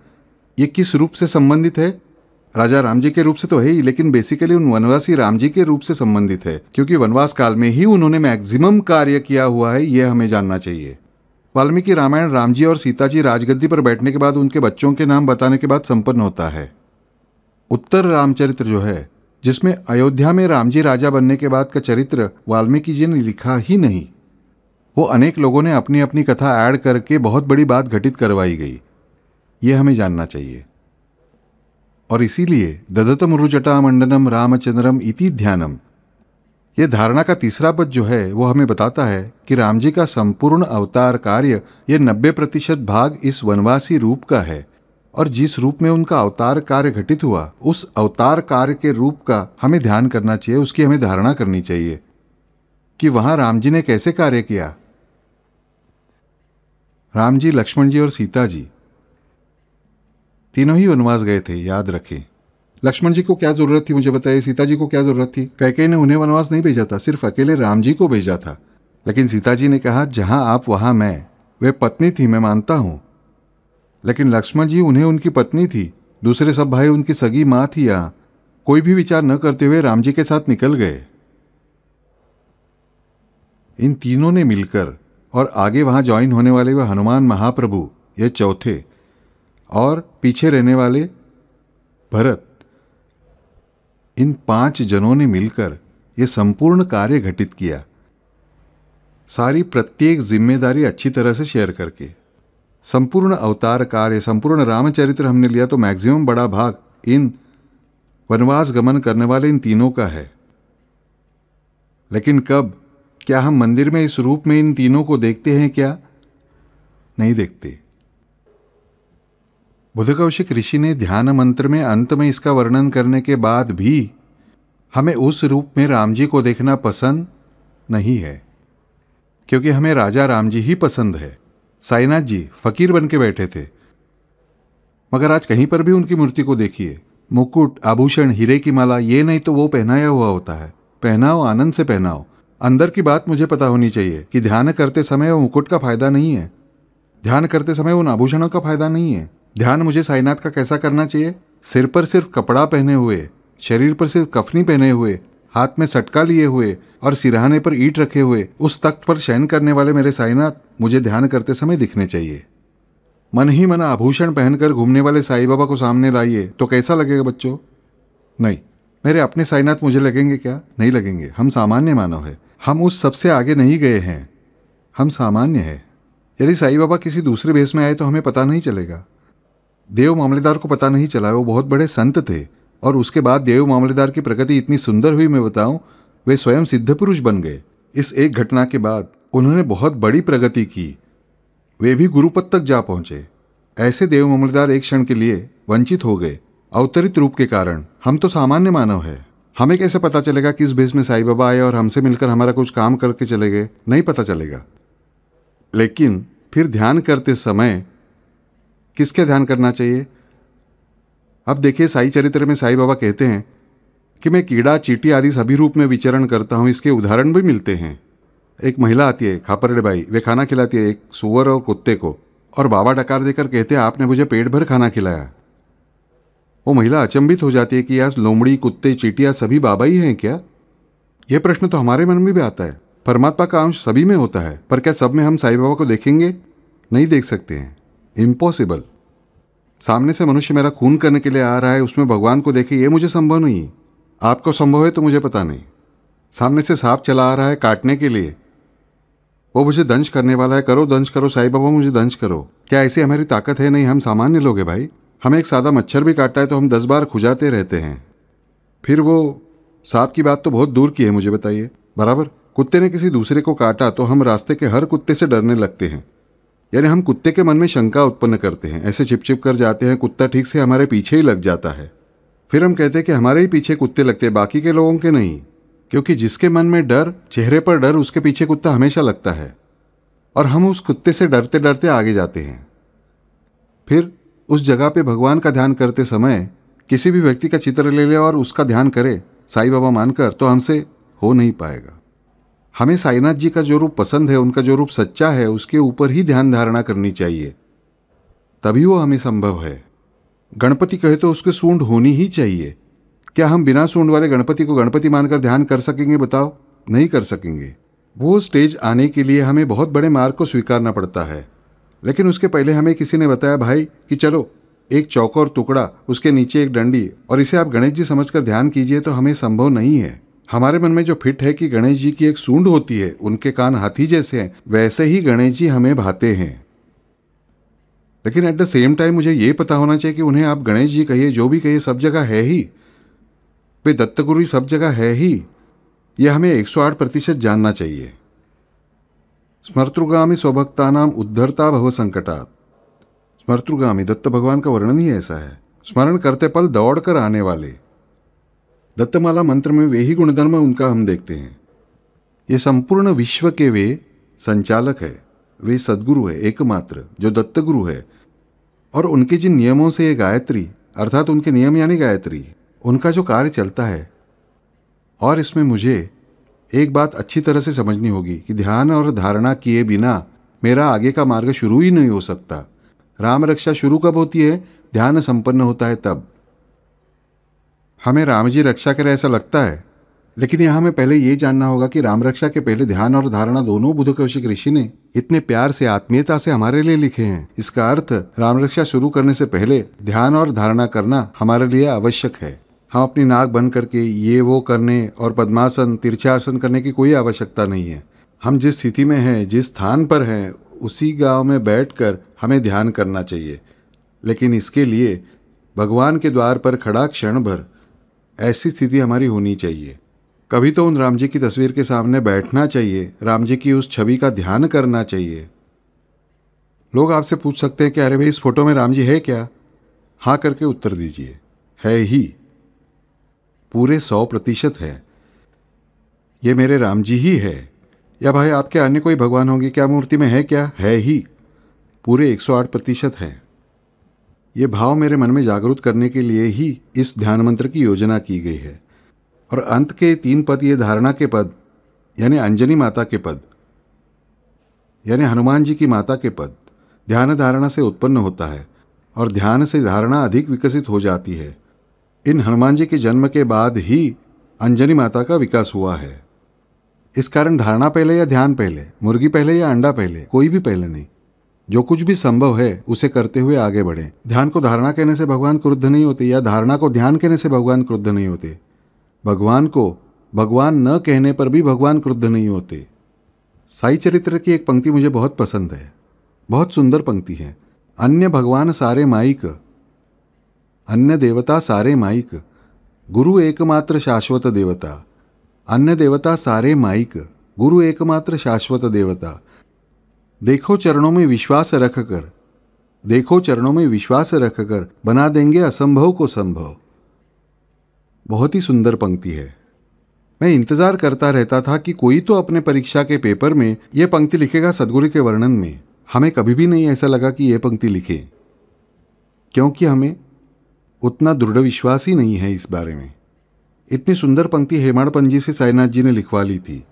ये किस रूप से संबंधित है? राजा राम जी के रूप से तो है ही, लेकिन बेसिकली उन वनवासी राम जी के रूप से संबंधित है, क्योंकि वनवास काल में ही उन्होंने मैक्सिमम कार्य किया हुआ है। यह हमें जानना चाहिए। वाल्मीकि रामायण राम जी और सीता जी राजगद्दी पर बैठने के बाद उनके बच्चों के नाम बताने के बाद संपन्न होता है। उत्तर रामचरित्र जो है, जिसमें अयोध्या में राम जी राजा बनने के बाद का चरित्र वाल्मीकि जी ने लिखा ही नहीं, वो अनेक लोगों ने अपनी अपनी कथा ऐड करके बहुत बड़ी बात घटित करवाई गई। यह हमें जानना चाहिए। और इसीलिए दधत मुरुजटा मंडनम रामचंद्रम इति ध्यानम, यह धारणा का तीसरा पद जो है वो हमें बताता है कि राम जी का संपूर्ण अवतार कार्य, यह 90% भाग इस वनवासी रूप का है। और जिस रूप में उनका अवतार कार्य घटित हुआ, उस अवतार कार्य के रूप का हमें ध्यान करना चाहिए, उसकी हमें धारणा करनी चाहिए कि वहां राम जी ने कैसे कार्य किया। राम जी, लक्ष्मण जी और सीता जी तीनों ही वनवास गए थे, याद रखें। लक्ष्मण जी को क्या जरूरत थी मुझे बताइए, सीता जी को क्या जरूरत थी? कैकेयी ने उन्हें वनवास नहीं भेजा था, सिर्फ अकेले राम जी को भेजा था। लेकिन सीता जी ने कहा जहां आप वहां मैं। वे पत्नी थी, मैं मानता हूं, लेकिन लक्ष्मण जी उन्हें उनकी पत्नी थी, दूसरे सब भाई उनकी सगी मां थी। यहां कोई भी विचार न करते हुए राम जी के साथ निकल गए। इन तीनों ने मिलकर, और आगे वहां ज्वाइन होने वाले वह हनुमान महाप्रभु, ये चौथे, और पीछे रहने वाले भरत, इन 5 जनों ने मिलकर यह संपूर्ण कार्य घटित किया। सारी प्रत्येक जिम्मेदारी अच्छी तरह से शेयर करके संपूर्ण अवतार कार्य, संपूर्ण रामचरित्र हमने लिया तो मैक्सिमम बड़ा भाग इन वनवास गमन करने वाले इन तीनों का है। लेकिन कब? क्या हम मंदिर में इस रूप में इन तीनों को देखते हैं क्या? नहीं देखते। बुधकौशिक ऋषि ने ध्यान मंत्र में अंत में इसका वर्णन करने के बाद भी हमें उस रूप में राम जी को देखना पसंद नहीं है, क्योंकि हमें राजा राम जी ही पसंद है। साईनाथ जी फकीर बन के बैठे थे, मगर आज कहीं पर भी उनकी मूर्ति को देखिए, मुकुट, आभूषण, हीरे की माला, ये नहीं तो वो पहनाया हुआ होता है। पहनाओ, आनंद से पहनाओ। अंदर की बात मुझे पता होनी चाहिए कि ध्यान करते समय वो मुकुट का फायदा नहीं है, ध्यान करते समय उन आभूषणों का फायदा नहीं है। ध्यान मुझे साईनाथ का कैसा करना चाहिए? सिर पर सिर्फ कपड़ा पहने हुए, शरीर पर सिर्फ कफनी पहने हुए, हाथ में सटका लिए हुए और सिरहाने पर ईंट रखे हुए उस तख्त पर शयन करने वाले मेरे साईनाथ मुझे ध्यान करते समय दिखने चाहिए। मन ही मन आभूषण पहनकर घूमने वाले साईं बाबा को सामने लाइए तो कैसा लगेगा बच्चों? नहीं, मेरे अपने साईनाथ मुझे लगेंगे क्या? नहीं लगेंगे। हम सामान्य मानव है, हम उस सबसे आगे नहीं गए हैं, हम सामान्य है। यदि साईं बाबा किसी दूसरे भेष में आए तो हमें पता नहीं चलेगा। देव मामलेदार को पता नहीं चला, वो बहुत बड़े संत थे, और उसके बाद देव मामलेदार की प्रगति इतनी सुंदर हुई, मैं बताऊं, वे स्वयं सिद्ध पुरुष बन गए। इस एक घटना के बाद उन्होंने बहुत बड़ी प्रगति की, वे भी गुरुपद तक जा पहुंचे। ऐसे देव मामलेदार एक क्षण के लिए वंचित हो गए अवतरित रूप के कारण। हम तो सामान्य मानव है, हमें कैसे पता चलेगा किस भेष में साईं बाबा आए और हमसे मिलकर हमारा कुछ काम करके चले गए? नहीं पता चलेगा। लेकिन फिर ध्यान करते समय किसके ध्यान करना चाहिए? अब देखिए, साई चरित्र में साईं बाबा कहते हैं कि मैं कीड़ा चींटी आदि सभी रूप में विचरण करता हूँ, इसके उदाहरण भी मिलते हैं। एक महिला आती है, खापरड़े बाई, वे खाना खिलाती है एक सूअर और कुत्ते को, और बाबा डकार देकर कहते हैं आपने मुझे पेट भर खाना खिलाया। वो महिला अचंभित हो जाती है कि यार लोमड़ी, कुत्ते, चींटियाँ सभी बाबा ही हैं क्या? यह प्रश्न तो हमारे मन में भी आता है। परमात्मा का अंश सभी में होता है, पर क्या सब में हम साईं बाबा को देखेंगे? नहीं देख सकते हैं, इम्पॉसिबल। सामने से मनुष्य मेरा खून करने के लिए आ रहा है, उसमें भगवान को देखे, ये मुझे संभव नहीं। आपको संभव है तो मुझे पता नहीं। सामने से सांप चला आ रहा है काटने के लिए, वो मुझे दंश करने वाला है, करो दंश करो साईं बाबा, मुझे दंश करो। क्या ऐसी हमारी ताकत है? नहीं, हम सामान्य लोग हैं भाई। हमें एक सादा मच्छर भी काटता है तो हम 10 बार खुजाते रहते हैं। फिर वो सांप की बात तो बहुत दूर की है, मुझे बताइए। बराबर कुत्ते ने किसी दूसरे को काटा तो हम रास्ते के हर कुत्ते से डरने लगते हैं, यानी हम कुत्ते के मन में शंका उत्पन्न करते हैं, ऐसे छिप छिप कर जाते हैं, कुत्ता ठीक से हमारे पीछे ही लग जाता है। फिर हम कहते हैं कि हमारे ही पीछे कुत्ते लगते हैं, बाकी के लोगों के नहीं, क्योंकि जिसके मन में डर, चेहरे पर डर, उसके पीछे कुत्ता हमेशा लगता है, और हम उस कुत्ते से डरते डरते आगे जाते हैं। फिर उस जगह पे भगवान का ध्यान करते समय किसी भी व्यक्ति का चित्र ले ले और उसका ध्यान करे साईं बाबा मानकर, तो हमसे हो नहीं पाएगा। हमें साईनाथ जी का जो रूप पसंद है, उनका जो रूप सच्चा है, उसके ऊपर ही ध्यान धारणा करनी चाहिए, तभी वो हमें संभव है। गणपति कहे तो उसके सूंड होनी ही चाहिए। क्या हम बिना सूंड वाले गणपति को गणपति मानकर ध्यान कर सकेंगे? बताओ, नहीं कर सकेंगे। वो स्टेज आने के लिए हमें बहुत बड़े मार्ग को स्वीकारना पड़ता है, लेकिन उसके पहले हमें किसी ने बताया भाई कि चलो एक चौकोर टुकड़ा, उसके नीचे एक डंडी, और इसे आप गणेश जी समझकर ध्यान कीजिए, तो हमें संभव नहीं है। हमारे मन में जो फिट है कि गणेश जी की एक सूंड होती है, उनके कान हाथी जैसे हैं, वैसे ही गणेश जी हमें भाते हैं। लेकिन एट द सेम टाइम मुझे ये पता होना चाहिए कि उन्हें आप गणेश जी कहिए, जो भी कहिए, सब जगह है ही, वे दत्तगुरु सब जगह है ही, यह हमें 108% जानना चाहिए। स्मर्तृगामी स्वभक्तानाम उद्धरता भव संकटात्। स्मर्तृगामी, दत्त भगवान का वर्णन ही ऐसा है, स्मरण करते पल दौड़ कर आने वाले। दत्तमाला मंत्र में वे ही गुणधर्म उनका हम देखते हैं। ये संपूर्ण विश्व के वे संचालक है, वे सद्गुरु है एकमात्र, जो दत्तगुरु है। और उनके जिन नियमों से ये गायत्री, अर्थात उनके नियम यानी गायत्री, उनका जो कार्य चलता है। और इसमें मुझे एक बात अच्छी तरह से समझनी होगी कि ध्यान और धारणा किए बिना मेरा आगे का मार्ग शुरू ही नहीं हो सकता। राम रक्षा शुरू कब होती है? ध्यान संपन्न होता है तब। हमें राम जी रक्षा करे ऐसा लगता है, लेकिन यहाँ हमें पहले ये जानना होगा कि राम रक्षा के पहले ध्यान और धारणा दोनों बुध कौशिक ऋषि ने इतने प्यार से, आत्मीयता से हमारे लिए लिखे हैं। इसका अर्थ राम रक्षा शुरू करने से पहले ध्यान और धारणा करना हमारे लिए आवश्यक है। हम अपनी नाक बंद करके ये वो करने और पद्मासन, तिरछासन करने की कोई आवश्यकता नहीं है। हम जिस स्थिति में हैं, जिस स्थान पर हैं, उसी गांव में बैठकर हमें ध्यान करना चाहिए। लेकिन इसके लिए भगवान के द्वार पर खड़ा क्षण भर ऐसी स्थिति हमारी होनी चाहिए। कभी तो उन राम जी की तस्वीर के सामने बैठना चाहिए, राम जी की उस छवि का ध्यान करना चाहिए। लोग आपसे पूछ सकते हैं कि अरे भाई इस फोटो में राम जी है क्या? हाँ करके उत्तर दीजिए, है ही, पूरे 100% है। ये मेरे राम जी ही है। या भाई आपके अन्य कोई भगवान होंगे क्या मूर्ति में? है क्या? है ही, पूरे 108% है। ये भाव मेरे मन में जागरूक करने के लिए ही इस ध्यान मंत्र की योजना की गई है। और अंत के 3 पद, ये धारणा के पद, यानी अंजनी माता के पद, यानी हनुमान जी की माता के पद, ध्यान धारणा से उत्पन्न होता है और ध्यान से धारणा अधिक विकसित हो जाती है। इन हनुमान जी के जन्म के बाद ही अंजनी माता का विकास हुआ है। इस कारण धारणा पहले या ध्यान पहले, मुर्गी पहले या अंडा पहले, कोई भी पहले नहीं। जो कुछ भी संभव है उसे करते हुए आगे बढ़ें। ध्यान को धारणा कहने से भगवान क्रुद्ध नहीं होते, या धारणा को ध्यान कहने से भगवान क्रुद्ध नहीं होते। भगवान को भगवान न कहने पर भी भगवान क्रुद्ध नहीं होते। साई चरित्र की एक पंक्ति मुझे बहुत पसंद है, बहुत सुंदर पंक्ति है। अन्य भगवान सारे माइक, अन्य देवता सारे माइक, गुरु एकमात्र शाश्वत देवता। अन्य देवता सारे माइक, गुरु एकमात्र शाश्वत देवता। देखो चरणों में विश्वास रखकर, देखो चरणों में विश्वास रखकर बना देंगे असंभव को संभव। बहुत ही सुंदर पंक्ति है। मैं इंतजार करता रहता था कि कोई तो अपने परीक्षा के पेपर में यह पंक्ति लिखेगा सदगुरु के वर्णन में। हमें कभी भी नहीं ऐसा लगा कि यह पंक्ति लिखे, क्योंकि हमें उतना दृढ़ विश्वास ही नहीं है इस बारे में। इतनी सुंदर पंक्ति हेमाड़पंत जी से साईनाथ जी ने लिखवा ली थी,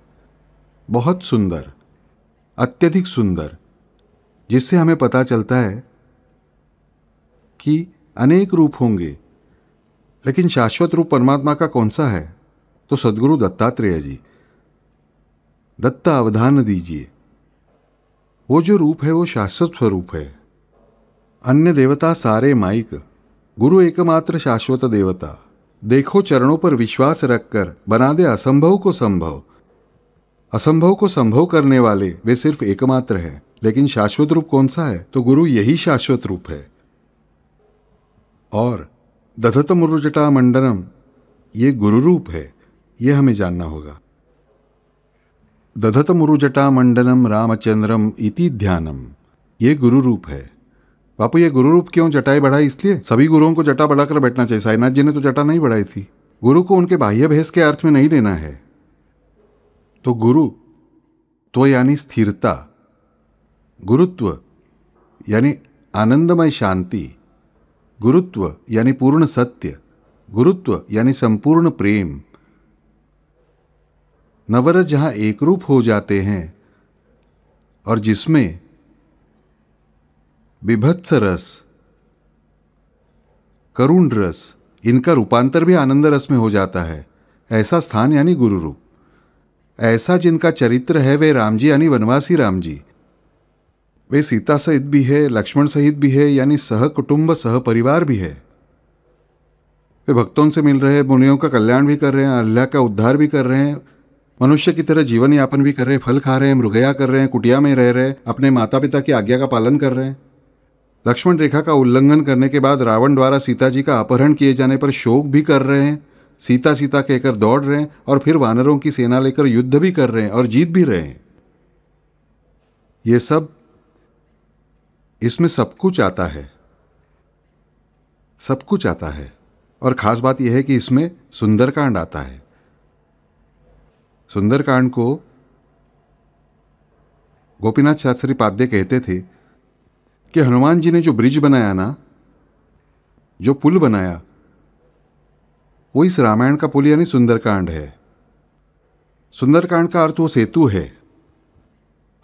बहुत सुंदर, अत्यधिक सुंदर, जिससे हमें पता चलता है कि अनेक रूप होंगे, लेकिन शाश्वत रूप परमात्मा का कौन सा है? तो सद्गुरु दत्तात्रेय जी। दत्त अवधान दीजिए, वो जो रूप है वो शाश्वत स्वरूप है। अन्य देवता सारे माइक, गुरु एकमात्र शाश्वत देवता। देखो चरणों पर विश्वास रखकर बना दे असंभव को संभव। असंभव को संभव करने वाले वे सिर्फ एकमात्र है, लेकिन शाश्वत रूप कौन सा है? तो गुरु यही शाश्वत रूप है। और दधत मुरुजटा मंडनम, ये गुरु रूप है, यह हमें जानना होगा। दधत मुरुजटा मंडनम रामचंद्रम इति ध्यानम, ये गुरु रूप है। बापू ये गुरु रूप क्यों? जटाएं बढ़ाई इसलिए? सभी गुरुओं को जटा बढ़ाकर बैठना चाहिए। साईनाथ जी ने तो जटा नहीं बढ़ाई थी। गुरु को उनके बाह्य भेष के अर्थ में नहीं लेना है। तो गुरु तो यानी स्थिरता, गुरुत्व यानी आनंदमय शांति, गुरुत्व यानी पूर्ण सत्य, गुरुत्व यानी संपूर्ण प्रेम। नवरस जहां एक रूप हो जाते हैं और जिसमें बिभत्स रस, करुण रस, इनका रूपांतर भी आनंद रस में हो जाता है, ऐसा स्थान यानी गुरु रूप। ऐसा जिनका चरित्र है वे राम जी यानी वनवासी राम जी। वे सीता सहित भी है, लक्ष्मण सहित भी है, यानी सह कुटुंब सह परिवार भी है। वे भक्तों से मिल रहे हैं, मुनियों का कल्याण भी कर रहे हैं, अल्लाह का उद्धार भी कर रहे हैं, मनुष्य की तरह जीवन यापन भी कर रहे हैं, फल खा रहे हैं, मृगया कर रहे हैं, कुटिया में रह रहे हैं, अपने माता पिता की आज्ञा का पालन कर रहे हैं। लक्ष्मण रेखा का उल्लंघन करने के बाद रावण द्वारा सीता जी का अपहरण किए जाने पर शोक भी कर रहे हैं, सीता सीता कहकर दौड़ रहे हैं, और फिर वानरों की सेना लेकर युद्ध भी कर रहे हैं और जीत भी रहे हैं। ये सब, इसमें सब कुछ आता है, सब कुछ आता है। और खास बात यह है कि इसमें सुंदरकांड आता है। सुंदरकांड को गोपीनाथ शास्त्री पाद्य कहते थे कि हनुमान जी ने जो ब्रिज बनाया ना, जो पुल बनाया, वो इस रामायण का पुल यानी सुंदरकांड है। सुंदरकांड का अर्थ वो सेतु है।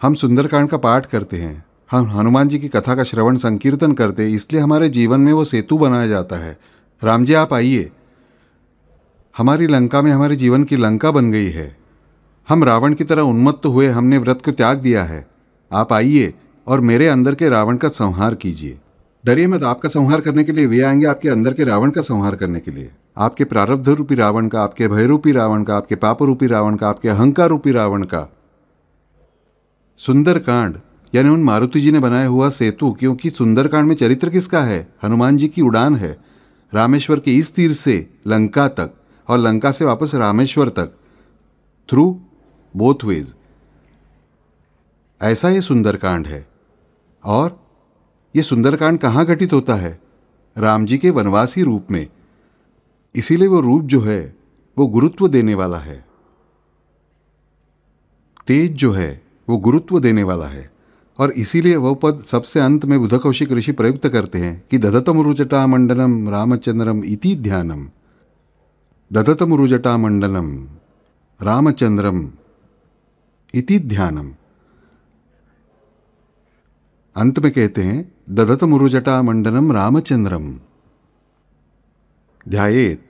हम सुंदरकांड का पाठ करते हैं, हम हनुमान जी की कथा का श्रवण संकीर्तन करते हैं, इसलिए हमारे जीवन में वो सेतु बनाया जाता है। राम जी आप आइए, हमारी लंका में हमारे जीवन की लंका बन गई है। हम रावण की तरह उन्मत्त हुए, हमने व्रत को त्याग दिया है। आप आइए और मेरे अंदर के रावण का संहार कीजिए। डरिए मत, आपका संहार करने के लिए वे आएंगे, आपके अंदर के रावण का संहार करने के लिए। आपके प्रारब्ध रूपी रावण का, आपके भय रूपी रावण का, आपके पाप रूपी रावण का, आपके अहंकार रूपी रावण का। सुंदरकांड यानी उन मारुति जी ने बनाया हुआ सेतु, क्योंकि सुंदरकांड में चरित्र किसका है? हनुमान जी की उड़ान है, रामेश्वर के इस तीर से लंका तक और लंका से वापस रामेश्वर तक, थ्रू बोथ वेज। ऐसा ये सुंदरकांड है। और ये सुंदरकांड कहाँ घटित होता है? राम जी के वनवासी रूप में। इसीलिए वो रूप जो है वो गुरुत्व देने वाला है। तेज जो है वो गुरुत्व देने वाला है। और इसीलिए वह पद सबसे अंत में बुध कौशिक ऋषि प्रयुक्त करते हैं कि दधत मुरुजटा मंडनम रामचंद्रम इति ध्यानम। दधत मुरुजटा मंडनम रामचंद्रम इति ध्यानम। अंत में कहते हैं दधत मुरुजटा मंडनम रामचंद्रम। ध्यायेत,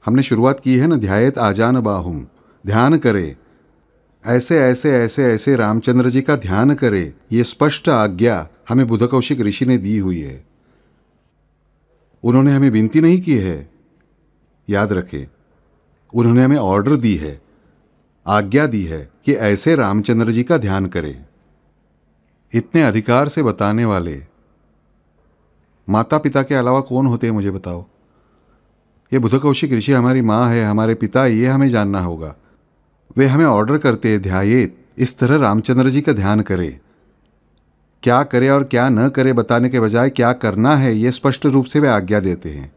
हमने शुरुआत की है ना, ध्यायेत आजान बाहुम, ध्यान करे, ऐसे ऐसे ऐसे ऐसे रामचंद्र जी का ध्यान करे। ये स्पष्ट आज्ञा हमें बुध कौशिक ऋषि ने दी हुई है। उन्होंने हमें विनती नहीं की है, याद रखें, उन्होंने हमें ऑर्डर दी है, आज्ञा दी है कि ऐसे रामचंद्र जी का ध्यान करें। इतने अधिकार से बताने वाले माता पिता के अलावा कौन होते हैं मुझे बताओ? ये बुध कौशिक ऋषि हमारी माँ है, हमारे पिता, ये हमें जानना होगा। वे हमें ऑर्डर करते हैं, ध्यायेत, इस तरह रामचंद्र जी का ध्यान करे। क्या करे और क्या न करे बताने के बजाय क्या करना है ये स्पष्ट रूप से वे आज्ञा देते हैं।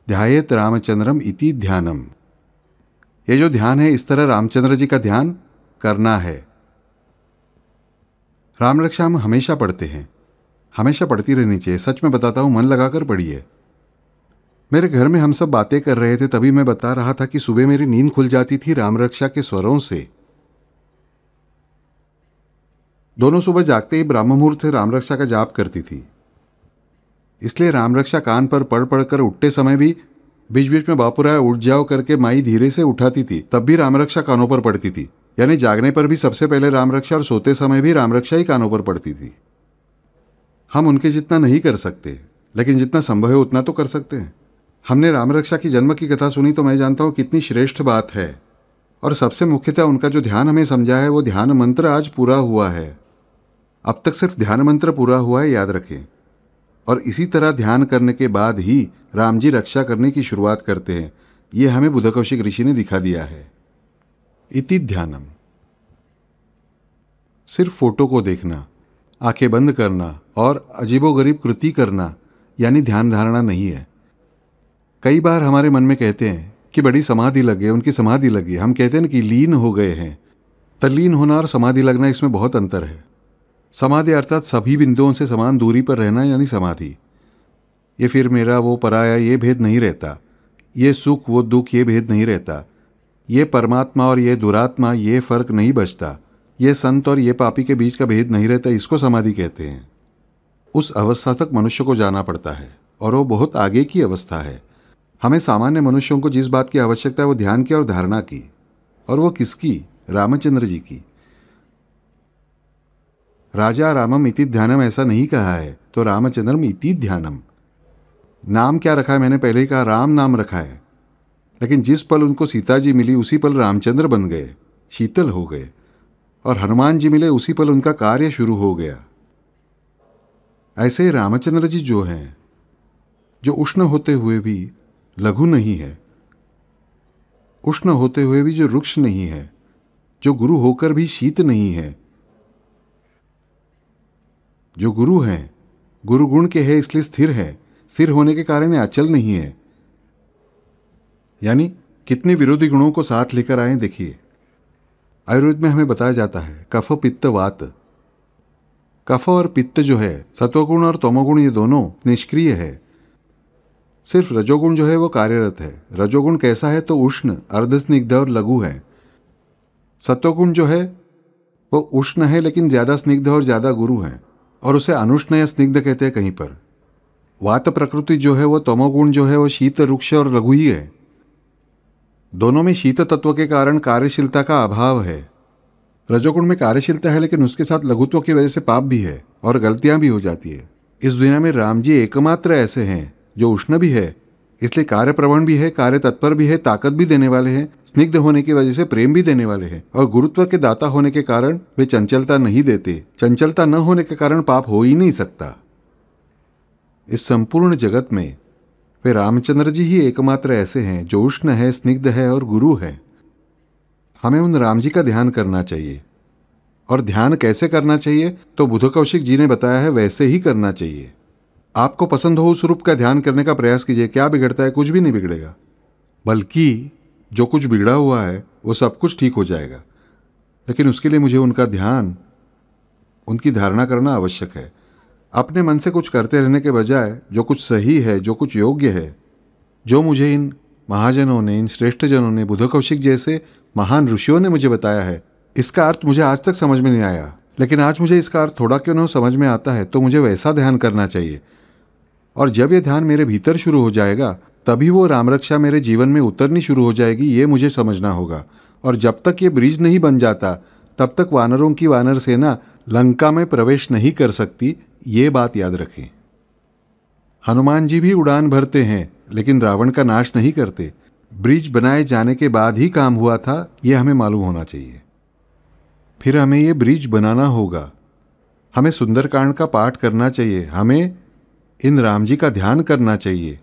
ध्यायेत रामचंद्रम इति ध्यानम। ये जो ध्यान है, इस तरह रामचंद्र जी का ध्यान करना है। राम रक्षा हम हमेशा पढ़ते हैं, हमेशा पढ़ती रहनी चाहिए। सच में बताता हूँ, मन लगाकर पढ़िए। मेरे घर में हम सब बातें कर रहे थे, तभी मैं बता रहा था कि सुबह मेरी नींद खुल जाती थी राम रक्षा के स्वरों से। दोनों सुबह जागते ही ब्रह्म मुहूर्त से राम रक्षा का जाप करती थी, इसलिए राम रक्षा कान पर पढ़ पढ़ कर उठते समय भी बीच बीच में बापूराय उठ जाओ करके माई धीरे से उठाती थी, तब भी राम रक्षा कानों पर पड़ती थी। यानी जागने पर भी सबसे पहले राम रक्षा और सोते समय भी राम रक्षा ही कानों पर पड़ती थी। हम उनके जितना नहीं कर सकते, लेकिन जितना संभव है उतना तो कर सकते हैं। हमने राम रक्षा की जन्म की कथा सुनी तो मैं जानता हूँ कितनी श्रेष्ठ बात है। और सबसे मुख्यतः उनका जो ध्यान हमें समझा है वो ध्यान मंत्र आज पूरा हुआ है। अब तक सिर्फ ध्यान मंत्र पूरा हुआ है, याद रखें। और इसी तरह ध्यान करने के बाद ही राम जी रक्षा करने की शुरुआत करते हैं। ये हमें बुध कौशिक ऋषि ने दिखा दिया है। इति ध्यानम, सिर्फ फोटो को देखना, आंखें बंद करना और अजीबोगरीब कृति करना यानी ध्यान धारणा नहीं है। कई बार हमारे मन में कहते हैं कि बड़ी समाधि लग गई, उनकी समाधि लगी। हम कहते हैं कि लीन हो गए हैं। तल्लीन होना और समाधि लगना, इसमें बहुत अंतर है। समाधि अर्थात सभी बिंदुओं से समान दूरी पर रहना यानी समाधि। ये फिर मेरा वो पराया ये भेद नहीं रहता, ये सुख वो दुख ये भेद नहीं रहता, ये परमात्मा और ये दुरात्मा ये फर्क नहीं बचता, ये संत और ये पापी के बीच का भेद नहीं रहता। इसको समाधि कहते हैं। उस अवस्था तक मनुष्य को जाना पड़ता है और वो बहुत आगे की अवस्था है। हमें सामान्य मनुष्यों को जिस बात की आवश्यकता है वो ध्यान की और धारणा की, और वो किसकी? रामचंद्र जी की। राजा रामम इति ध्यानम ऐसा नहीं कहा है, तो रामचंद्रम इति ध्यानम। नाम क्या रखा है? मैंने पहले ही कहा राम नाम रखा है, लेकिन जिस पल उनको सीता जी मिली उसी पल रामचंद्र बन गए, शीतल हो गए। और हनुमान जी मिले उसी पल उनका कार्य शुरू हो गया। ऐसे रामचंद्र जी जो हैं, जो उष्ण होते हुए भी लघु नहीं है, उष्ण होते हुए भी जो रुक्ष नहीं है, जो गुरु होकर भी शीत नहीं है, जो गुरु हैं, गुरु गुण के है इसलिए स्थिर है, स्थिर होने के कारण अचल नहीं है। यानी कितने विरोधी गुणों को साथ लेकर आए देखिए। आयुर्वेद में हमें बताया जाता है कफ पित्त वात। कफ और पित्त जो है, सत्वगुण और तमोगुण, ये दोनों निष्क्रिय है। सिर्फ रजोगुण जो है वो कार्यरत है। रजोगुण कैसा है? तो उष्ण, अर्धस्निग्ध और लघु है। सत्वगुण जो है वो उष्ण है लेकिन ज्यादा स्निग्ध और ज्यादा गुरु है, और उसे अनुष्ण या स्निग्ध कहते हैं कहीं पर। वात प्रकृति जो है वो तमोगुण जो है वो शीत, रुक्ष और लघु ही है। दोनों में शीत तत्व के कारण कार्यशीलता का अभाव है। रजोगुण में कार्यशीलता है लेकिन उसके साथ लघुत्व की वजह से पाप भी है और गलतियां भी हो जाती है। इस दुनिया में राम जी एकमात्र ऐसे हैं जो उष्ण भी है, इसलिए कार्य प्रवण भी है, कार्य तत्पर भी है, ताकत भी देने वाले हैं, स्निग्ध होने की वजह से प्रेम भी देने वाले हैं, और गुरुत्व के दाता होने के कारण वे चंचलता नहीं देते। चंचलता न होने के कारण पाप हो ही नहीं सकता। इस संपूर्ण जगत में वे रामचंद्र जी ही एकमात्र ऐसे हैं जो उष्ण है, स्निग्ध है और गुरु है। हमें उन राम जी का ध्यान करना चाहिए। और ध्यान कैसे करना चाहिए? तो बुध कौशिक जी ने बताया है, वैसे ही करना चाहिए। आपको पसंद हो उस रूप का ध्यान करने का प्रयास कीजिए। क्या बिगड़ता है? कुछ भी नहीं बिगड़ेगा, बल्कि जो कुछ बिगड़ा हुआ है वो सब कुछ ठीक हो जाएगा। लेकिन उसके लिए मुझे उनका ध्यान, उनकी धारणा करना आवश्यक है। अपने मन से कुछ करते रहने के बजाय जो कुछ सही है, जो कुछ योग्य है, जो मुझे इन महाजनों ने, इन श्रेष्ठ जनों ने, बुध कौशिक जैसे महान ऋषियों ने मुझे बताया है, इसका अर्थ मुझे आज तक समझ में नहीं आया, लेकिन आज मुझे इसका अर्थ थोड़ा क्यों न समझ में आता है, तो मुझे वैसा ध्यान करना चाहिए। और जब ये ध्यान मेरे भीतर शुरू हो जाएगा तभी वो राम रक्षा मेरे जीवन में उतरनी शुरू हो जाएगी, ये मुझे समझना होगा। और जब तक ये ब्रिज नहीं बन जाता तब तक वानरों की वानर सेना लंका में प्रवेश नहीं कर सकती, ये बात याद रखें। हनुमान जी भी उड़ान भरते हैं लेकिन रावण का नाश नहीं करते। ब्रिज बनाए जाने के बाद ही काम हुआ था, ये हमें मालूम होना चाहिए। फिर हमें ये ब्रिज बनाना होगा। हमें सुंदरकांड का पाठ करना चाहिए, हमें इन राम जी का ध्यान करना चाहिए,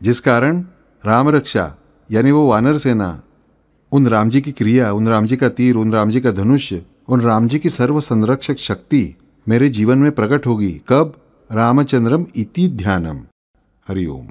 जिस कारण राम रक्षा यानी वो वानर सेना, उन राम जी की क्रिया, उन राम जी का तीर, उन राम जी का धनुष्य, उन राम जी की सर्व संरक्षक शक्ति मेरे जीवन में प्रकट होगी। कब? रामचंद्रम इति ध्यानम। हरि ओम।